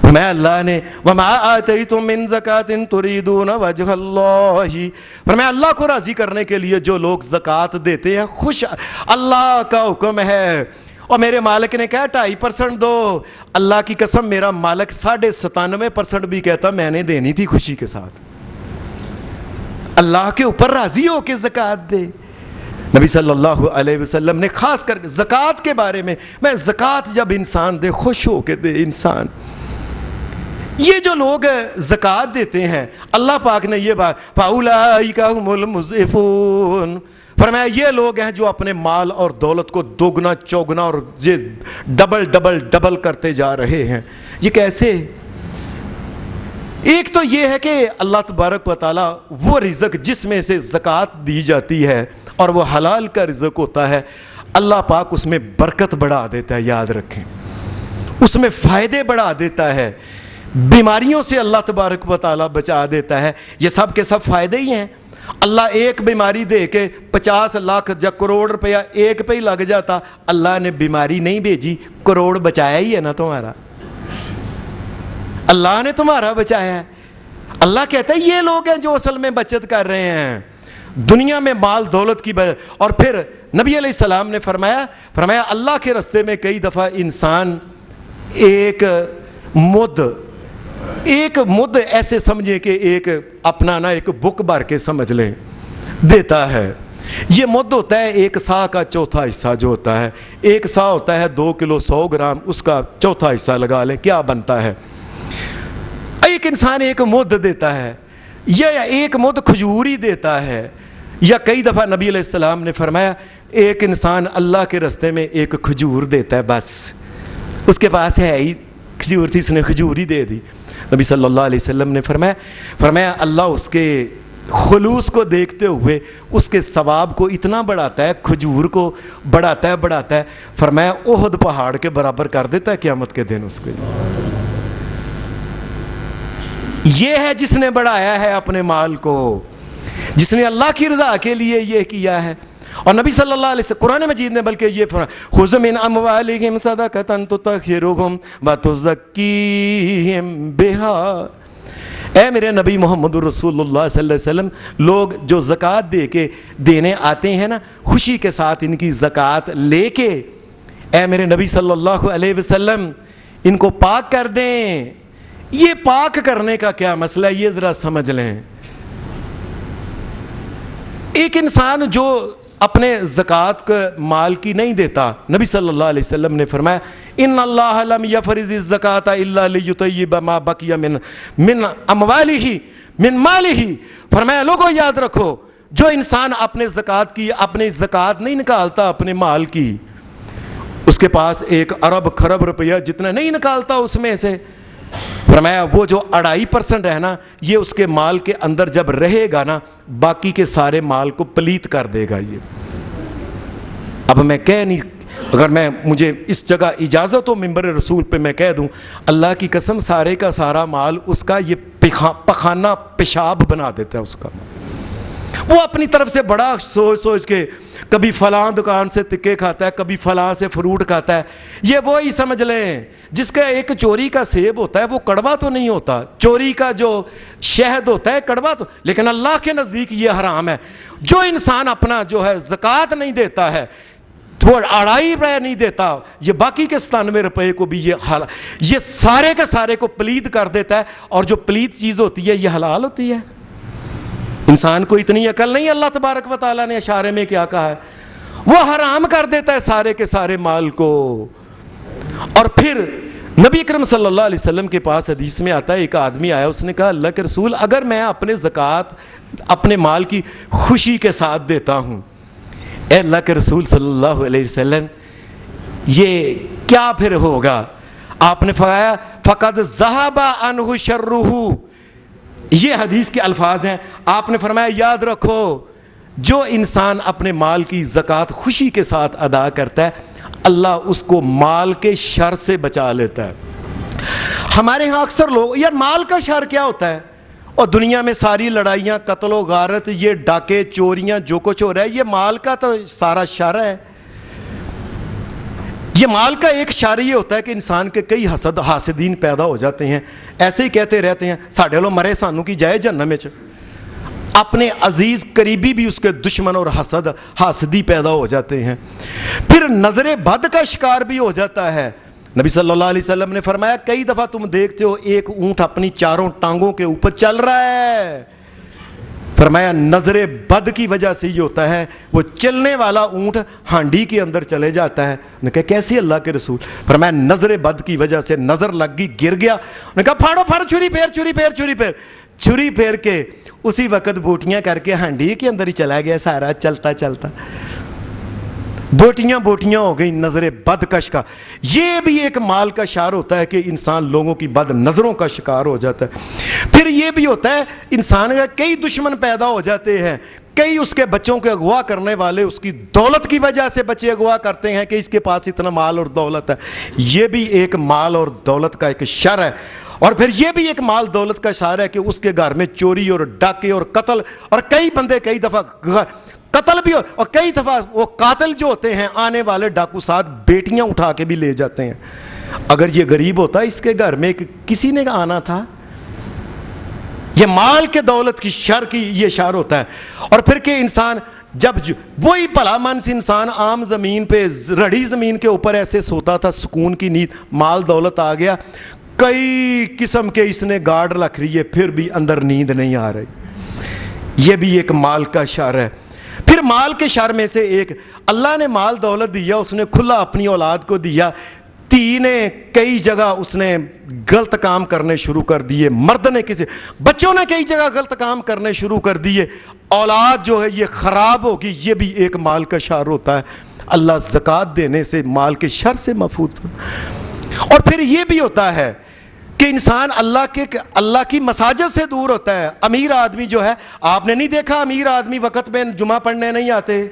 میں اللہ نے وَمَا آتَيْتُم مِّن زَكَاةٍ تُرِيدُونَ وَجْهَ اللَّهِ، پر میں اللہ کو راضی کرنے کے لیے جو لوگ زکوٰۃ دیتے ہیں، خوش اللہ کا حکم ہے، اور میرے مالک نے کہا 2.5% دو، اللہ کی قسم میرا مالک 97.5% بھی کہتا میں نے دینی تھی خوشی کے ساتھ۔ اللہ کے اوپر راضی ہو کے زکوٰۃ دے۔ نبی صلی اللہ علیہ وسلم نے خاص کر زکوٰۃ کے بارے میں زکوٰۃ جب انسان دے خوش ہو کے دے انسان۔ یہ جو لوگ زکوٰۃ دیتے ہیں، اللہ پاک نے یہ بات فَأُولَٰئِكَ هُمُ الْمُضْعِفُونَ، فرمایا یہ لوگ ہیں جو اپنے مال اور دولت کو دوگنا چوگنا اور ڈبل کرتے جا رہے ہیں۔ یہ کیسے؟ ایک تو یہ ہے کہ اللہ تبارک و تعالیٰ وہ رزق جس میں سے زکوٰۃ دی جاتی ہے اور وہ حلال کا رزق ہوتا ہے، اللہ پاک اس میں برکت بڑھا دیتا ہے، یاد رکھیں، اس میں فائدے بڑھا دیتا ہے، بیماریوں سے اللہ تبارک و تعالیٰ بچا دیتا ہے۔ یہ سب کے سب فائدے ہی ہیں۔ اللہ ایک بیماری دے کے 50 لاکھ یا کروڑ روپیہ ایک پہ ہی لگ جاتا، اللہ نے بیماری نہیں بھیجی، کروڑ بچایا ہی ہے نا تمہارا، اللہ نے تمہارا بچایا ہے۔ اللہ کہتا ہے یہ لوگ ہیں جو اصل میں بچت کر رہے ہیں، دنیا میں مال دولت کی وجہ. اور پھر نبی علیہ السلام نے فرمایا اللہ کے راستے میں کئی دفعہ انسان ایک مد ایسے سمجھے کہ ایک اپنا نا ایک بک بھر کے سمجھ لیں دیتا ہے. یہ مد ہوتا ہے 1 سا کا چوتھا حصہ جو ہوتا ہے. 1 سا ہوتا ہے 2 کلو 100 گرام, اس کا چوتھا حصہ لگا لیں کیا بنتا ہے. ایک انسان ایک مد دیتا ہے یا ایک مد کھجور ہی دیتا ہے. یا کئی دفعہ نبی علیہ السلام نے فرمایا ایک انسان اللہ کے راستے میں ایک کھجور دیتا ہے, بس اس کے پاس ہے ہی کھجور تھی, اس نے کھجور ہی دے دی. نبی صلی اللہ علیہ وسلم نے فرمایا اللہ اس کے خلوص کو دیکھتے ہوئے اس کے ثواب کو اتنا بڑھاتا ہے, کھجور کو بڑھاتا ہے. فرمایا احد پہاڑ کے برابر کر دیتا ہے قیامت کے دن اس کو. یہ ہے جس نے بڑھایا ہے اپنے مال کو, جس نے اللہ کی رضا کے لیے یہ کیا ہے. اور نبی صلی اللہ علیہ وسلم قرآن مجید نے بلکہ یہ فرمایا خذ من اموالہم صدقۃ تطہرہم وتزکیہم بہا. اے میرے نبی محمد رسول اللہ صلی اللہ علیہ وسلم, لوگ جو زکوٰۃ دینے آتے ہیں نا, خوشی کے ساتھ ان کی زکوٰۃ لے کے اے میرے نبی صلی اللہ علیہ وسلم ان کو پاک کر دیں. یہ پاک کرنے کا کیا مسئلہ ہے, یہ ذرا سمجھ لیں. ایک انسان جو اپنے زکوٰۃ کا مال کی نہیں دیتا, نبی صلی اللہ علیہ وسلم نے فرمایا ان اللہ لم یفرض الزکاۃ الا لیطیب ما بقی من اموالہ من مالہ. فرمایا لوگوں یاد رکھو, جو انسان اپنے زکوٰۃ نہیں نکالتا اپنے مال کی, اس کے پاس 1 ارب خرب روپیہ جتنا نہیں نکالتا اس میں سے, فرمایا وہ جو 2.5% ہے نا, یہ اس کے مال کے اندر جب رہے گا نا, باقی کے سارے مال کو پلیت کر دے گا. یہ اب میں کہہ نہیں, اگر مجھے اس جگہ اجازت ہو ممبر رسول پہ میں کہہ دوں اللہ کی قسم سارے کا سارا مال اس کا یہ پخانہ پیشاب بنا دیتا ہے اس کا. وہ اپنی طرف سے بڑا سوچ کے کبھی فلاں دکان سے تکے کھاتا ہے, کبھی فلاں سے فروٹ کھاتا ہے. یہ وہی سمجھ لیں جس کا ایک چوری کا سیب ہوتا ہے وہ کڑوا تو نہیں ہوتا, چوری کا جو شہد ہوتا ہے کڑوا تو, لیکن اللہ کے نزدیک یہ حرام ہے. جو انسان اپنا جو ہے زکوٰۃ نہیں دیتا ہے, وہ 2.5 روپے نہیں دیتا, یہ باقی کے 97 روپے کو بھی یہ سارے کے سارے کو پلید کر دیتا ہے. اور جو پلید چیز ہوتی ہے یہ حلال ہوتی ہے. انسان کو اتنی عقل نہیں, اللہ تبارک و تعالیٰ نے اشارے میں کیا کہا ہے, وہ حرام کر دیتا ہے سارے کے سارے مال کو. اور پھر نبی اکرم صلی اللہ علیہ وسلم کے پاس حدیث میں آتا ہے, ایک آدمی آیا, اس نے کہا اللہ کے رسول اگر میں اپنے زکوٰۃ اپنے مال کی خوشی کے ساتھ دیتا ہوں, اے اللہ کے رسول صلی اللہ علیہ وسلم یہ کیا پھر ہوگا. آپ نے فرمایا فقد ذہب عنہ شرہ. یہ حدیث کے الفاظ ہیں. آپ نے فرمایا یاد رکھو جو انسان اپنے مال کی زکوٰۃ خوشی کے ساتھ ادا کرتا ہے اللہ اس کو مال کے شر سے بچا لیتا ہے. ہمارے ہاں اکثر لوگ یار مال کا شر کیا ہوتا ہے, اور دنیا میں ساری لڑائیاں قتل و غارت یہ ڈاکے چوریاں جو کچھ ہو رہا ہے یہ مال کا تو سارا شر ہے. یہ مال کا ایک شر یہ ہوتا ہے کہ انسان کے کئی حاسدین پیدا ہو جاتے ہیں, ایسے ہی کہتے رہتے ہیں ساڈے لو مرے سانو کی جائے جہنم وچ. اپنے عزیز قریبی بھی اس کے دشمن اور حاسدی پیدا ہو جاتے ہیں. پھر نظر بد کا شکار بھی ہو جاتا ہے. نبی صلی اللہ علیہ وسلم نے فرمایا کئی دفعہ تم دیکھتے ہو ایک اونٹ اپنی 4 ٹانگوں کے اوپر چل رہا ہے, فرمایا نظر بد کی وجہ سے یہ ہوتا ہے, وہ چلنے والا اونٹ ہانڈی کے اندر چلے جاتا ہے. نے کہا کیسی اللہ کے رسول؟ فرمایا نظر بد کی وجہ سے نظر لگ گئی گر گیا. نے کہا پھاڑو چھری پھیر کے اسی وقت بوٹیاں کر کے ہانڈی کے اندر ہی چلا گیا سارا چلتا چلتا, بوٹیاں ہو گئی نظر بد کش کا. یہ بھی ایک مال کا شار ہوتا ہے کہ انسان لوگوں کی بد نظروں کا شکار ہو جاتا ہے. پھر یہ بھی ہوتا ہے انسان کا کئی دشمن پیدا ہو جاتے ہیں, کئی اس کے بچوں کے اغوا کرنے والے اس کی دولت کی وجہ سے بچے اغوا کرتے ہیں کہ اس کے پاس اتنا مال اور دولت ہے. یہ بھی ایک مال اور دولت کا ایک شر ہے. اور پھر یہ بھی ایک مال دولت کا شر ہے کہ اس کے گھر میں چوری اور ڈاکے اور قتل, اور کئی بندے کئی دفعہ قتل بھی ہو, اور کئی دفعہ وہ قاتل جو ہوتے ہیں آنے والے ڈاکو ساتھ بیٹیاں اٹھا کے بھی لے جاتے ہیں. اگر یہ غریب ہوتا اس کے گھر میں کسی نے آنا تھا, یہ مال کے دولت کی شر کی یہ شر ہوتا ہے. اور پھر کہ انسان جب وہی بھلا منس انسان عام زمین پہ رڑی زمین کے اوپر ایسے سوتا تھا سکون کی نیند, مال دولت آ گیا, کئی قسم کے اس نے گارڈ رکھ لیے, پھر بھی اندر نیند نہیں آ رہی. یہ بھی ایک مال کا شر ہے. پھر مال کے شر میں سے ایک, اللہ نے مال دولت دیا, اس نے کھلا اپنی اولاد کو دیا, تھی نے کئی جگہ اس نے غلط کام کرنے شروع کر دیے, مرد نے کسی, بچوں نے کئی جگہ غلط کام کرنے شروع کر دیے, اولاد جو ہے یہ خراب ہوگی. یہ بھی ایک مال کا شر ہوتا ہے. اللہ زکوٰۃ دینے سے مال کے شر سے محفوظ. اور پھر یہ بھی ہوتا ہے کہ انسان اللہ کی مساجد سے دور ہوتا ہے. امیر آدمی جو ہے, آپ نے نہیں دیکھا امیر آدمی وقت میں جمعہ پڑھنے نہیں آتے,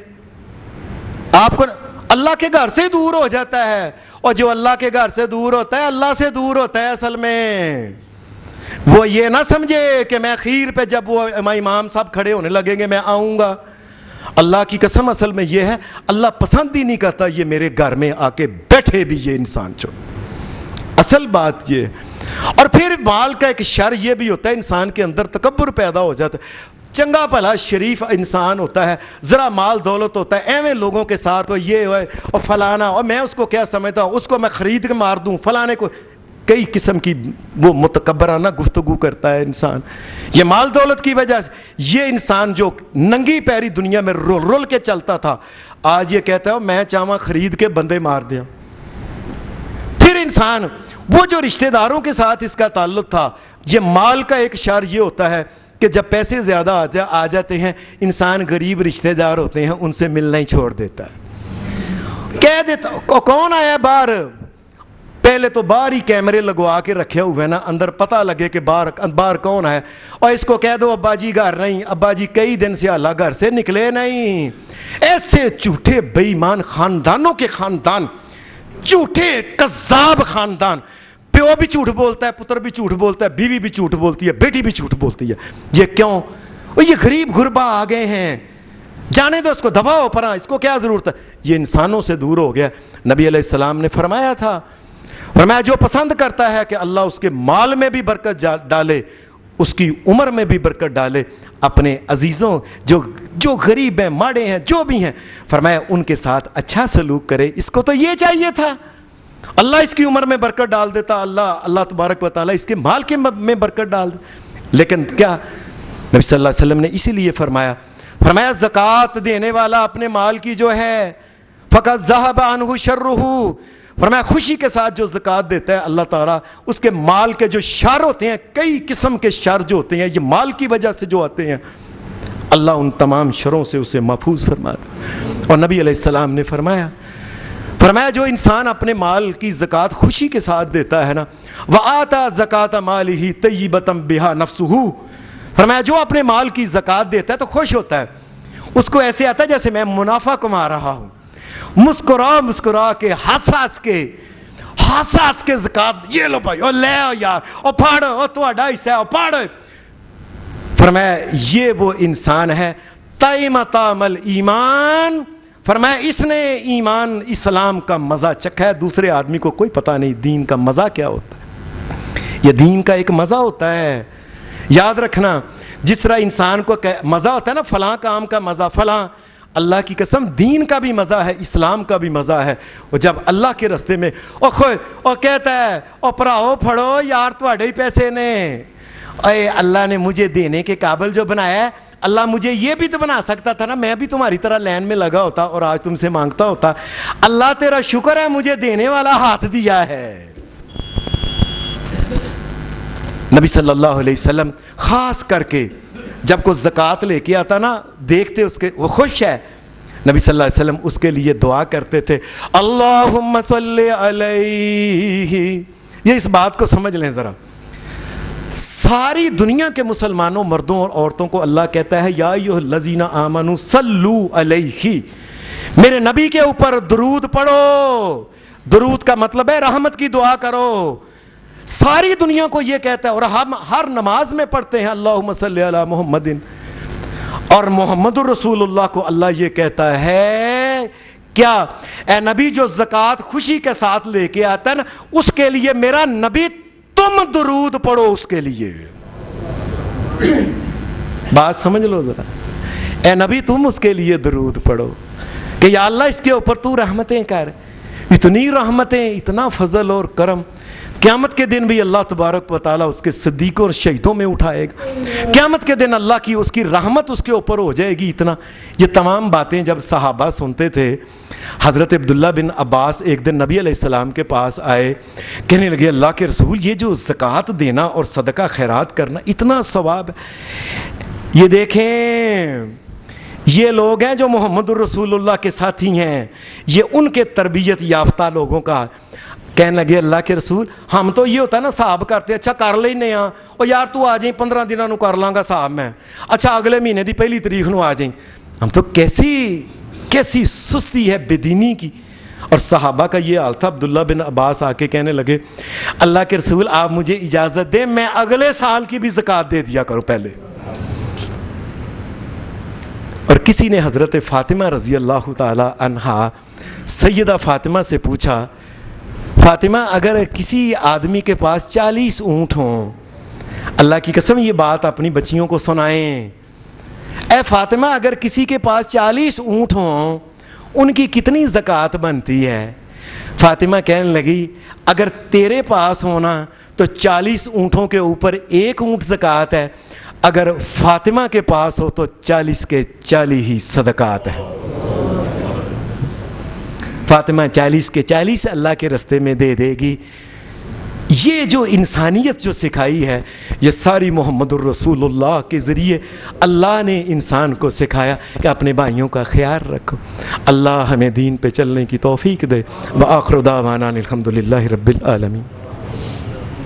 آپ کو اللہ کے گھر سے دور ہو جاتا ہے. اور جو اللہ کے گھر سے دور ہوتا ہے اللہ سے دور ہوتا ہے. اصل میں وہ یہ نہ سمجھے کہ میں خیر پہ جب وہ امام صاحب کھڑے ہونے لگیں گے میں آؤں گا. اللہ کی قسم اصل میں یہ ہے, اللہ پسند ہی نہیں کرتا یہ میرے گھر میں آ کے بیٹھے بھی یہ انسان. جو اصل بات یہ. اور پھر مال کا ایک شر یہ بھی ہوتا ہے, انسان کے اندر تکبر پیدا ہو جاتا ہے. چنگا بھلا شریف انسان ہوتا ہے, ذرا مال دولت ہوتا ہے, ایویں لوگوں کے ساتھ یہ ہے اور فلانا, اور میں اس کو کیا سمجھتا ہوں, اس کو میں خرید کے مار دوں, فلانے کو, کئی قسم کی وہ متکبرانہ گفتگو کرتا ہے انسان. یہ مال دولت کی وجہ سے یہ انسان جو ننگی پیری دنیا میں رول کے چلتا تھا, آج یہ کہتا ہے میں چاہواں خرید کے بندے مار دیا. پھر انسان وہ جو رشتہ داروں کے ساتھ اس کا تعلق تھا, یہ مال کا ایک شر یہ ہوتا ہے کہ جب پیسے زیادہ آ جاتے ہیں, انسان غریب رشتہ دار ہوتے ہیں ان سے ملنا ہی چھوڑ دیتا ہے. کہہ دیتا کون آیا باہر, پہلے تو باہر ہی کیمرے لگوا کے رکھے ہوئے نا, اندر پتہ لگے کہ باہر کون ہے, اور اس کو کہہ دو ابا جی گھر نہیں, ابا جی کئی دن سے اللہ گھر سے نکلے نہیں. ایسے جھوٹے بے ایمان خاندانوں کے خاندان, جھوٹے کذاب خاندان, پیو بھی جھوٹ بولتا ہے, پتر بھی جھوٹ بولتا ہے, بیوی بھی جھوٹ بولتی ہے, بیٹی بھی جھوٹ بولتی ہے. یہ کیوں؟ یہ غریب غربا آ گئے ہیں, جانے دو اس کو, دباؤ پرا, اس کو کیا ضرورت ہے. یہ انسانوں سے دور ہو گیا. نبی علیہ السلام نے فرمایا تھا, فرمایا جو پسند کرتا ہے کہ اللہ اس کے مال میں بھی برکت ڈالے, اس کی عمر میں بھی برکت ڈالے, اپنے عزیزوں جو غریب ہیں, ماڑے ہیں, جو بھی ہیں, فرمایا ان کے ساتھ اچھا سلوک کرے. اس کو تو یہ چاہیے تھا, اللہ اس کی عمر میں برکت ڈال دیتا, اللہ تبارک و تعالیٰ اس کے مال کے میں برکت ڈال دے. لیکن کیا نبی صلی اللہ علیہ وسلم نے اسی لیے فرمایا زکوٰۃ دینے والا اپنے مال کی جو ہے فقط ذہب عنہ شرہ, فرمایا خوشی کے ساتھ جو زکوٰۃ دیتا ہے اللہ تعالیٰ اس کے مال کے جو شر ہوتے ہیں, کئی قسم کے شر جو ہوتے ہیں یہ مال کی وجہ سے جو آتے ہیں, اللہ ان تمام شروں سے اسے محفوظ فرماتا. اور نبی علیہ السلام نے فرمایا جو انسان اپنے مال کی زکوٰۃ خوشی کے ساتھ دیتا ہے نا, وَآتَى زَكَاةَ مَالِهِ طَيِّبَةً بِهَا نَفْسُهُ, فرمایا جو اپنے مال کی زکوٰۃ دیتا ہے تو خوش ہوتا ہے, اس کو ایسے آتا ہے جیسے میں منافع کما رہا ہوں, مسکرا کے ہنس کے زکوٰۃ, یہ لو بھائی, اور لے آؤ یار, اور پھاڑو, اور تہاڈا حصہ ہے, اور پھاڑو. فرمایا یہ وہ انسان ہے طعم الایمان, فرمایا اس نے ایمان اسلام کا مزہ چکھا ہے, دوسرے آدمی کو کوئی پتہ نہیں دین کا مزہ کیا ہوتا ہے. یہ دین کا ایک مزہ ہوتا ہے, یاد رکھنا. جس طرح انسان کو مزہ ہوتا ہے نا فلاں کام کا مزہ, فلاں, اللہ کی قسم دین کا بھی مزہ ہے, اسلام کا بھی مزہ ہے. اور جب اللہ کے راستے میں اور کہتا ہے اور پراؤ پھڑو یار تواڈے ہی پیسے نے, اے اللہ نے مجھے دینے کے قابل جو بنایا ہے, اللہ مجھے یہ بھی تو بنا سکتا تھا نا, میں بھی تمہاری طرح لین میں لگا ہوتا اور آج تم سے مانگتا ہوتا. اللہ تیرا شکر ہے مجھے دینے والا ہاتھ دیا ہے. نبی صلی اللہ علیہ وسلم خاص کر کے جب کوئی زکوٰۃ لے کے آتا نا, دیکھتے اس کے وہ خوش ہے, نبی صلی اللہ علیہ وسلم اس کے لیے دعا کرتے تھے, اللہم صلی علیہ. یہ اس بات کو سمجھ لیں ذرا, ساری دنیا کے مسلمانوں مردوں اور عورتوں کو اللہ کہتا ہے یا ایھا الذین آمنوا صلو علیہ, میرے نبی کے اوپر درود پڑھو. درود کا مطلب ہے رحمت کی دعا کرو. ساری دنیا کو یہ کہتا ہے, اور ہم ہر نماز میں پڑھتے ہیں اللہم صلی علی محمد, اور محمد الرسول اللہ کو اللہ یہ کہتا ہے کیا, اے نبی جو زکوٰۃ خوشی کے ساتھ لے کے آتا ہے نا, اس کے لیے میرا نبی تم درود پڑھو اس کے لیے. بات سمجھ لو ذرا، اے نبی تم اس کے لیے درود پڑھو کہ یا اللہ اس کے اوپر تو رحمتیں کر، اتنی رحمتیں، اتنا فضل اور کرم، قیامت کے دن بھی اللہ تبارک و تعالیٰ اس کے صدیقوں اور شہیدوں میں اٹھائے گا، قیامت کے دن اللہ کی اس کی رحمت اس کے اوپر ہو جائے گی اتنا۔ یہ تمام باتیں جب صحابہ سنتے تھے، حضرت عبداللہ بن عباس ایک دن نبی علیہ السلام کے پاس آئے، کہنے لگے اللہ کے رسول یہ جو زکوٰۃ دینا اور صدقہ خیرات کرنا اتنا ثواب ہے، یہ دیکھیں یہ لوگ ہیں جو محمد الرسول اللہ کے ساتھی ہیں، یہ ان کے تربیت یافتہ لوگوں کا۔ کہنے لگے اللہ کے رسول ہم تو یہ ہوتا ہے نا صاحب کرتے اچھا کر لینے ہاں، اور یار تو آ جائیں 15 دنوں نو کر لاں گا صاحب میں، اچھا اگلے مہینے دی پہلی تاریخ نو آ جائیں۔ ہم تو کیسی سستی ہے بے دینی کی۔ اور صحابہ کا یہ حال تھا۔ عبداللہ بن عباس آ کے کہنے لگے اللہ کے رسول آپ مجھے اجازت دیں میں اگلے سال کی بھی زکوٰۃ دے دیا کروں پہلے۔ اور کسی نے حضرت فاطمہ رضی اللہ تعالی عنہا سیدہ فاطمہ سے پوچھا فاطمہ اگر کسی آدمی کے پاس 40 اونٹ ہوں، اللہ کی قسم یہ بات اپنی بچیوں کو سنائیں، اے فاطمہ اگر کسی کے پاس 40 اونٹ ہوں ان کی کتنی زکوٰۃ بنتی ہے؟ فاطمہ کہنے لگی اگر تیرے پاس ہونا تو 40 اونٹوں کے اوپر 1 اونٹ زکوٰۃ ہے، اگر فاطمہ کے پاس ہو تو 40 کے 40 ہی صدقات ہیں۔ فاطمہ 40 کے 40 اللہ کے رستے میں دے دے گی۔ یہ جو انسانیت جو سکھائی ہے یہ ساری محمد الرسول اللہ کے ذریعے اللہ نے انسان کو سکھایا کہ اپنے بھائیوں کا خیال رکھو۔ اللہ ہمیں دین پہ چلنے کی توفیق دے۔ وآخر دعوانا الحمدللہ رب العالمین۔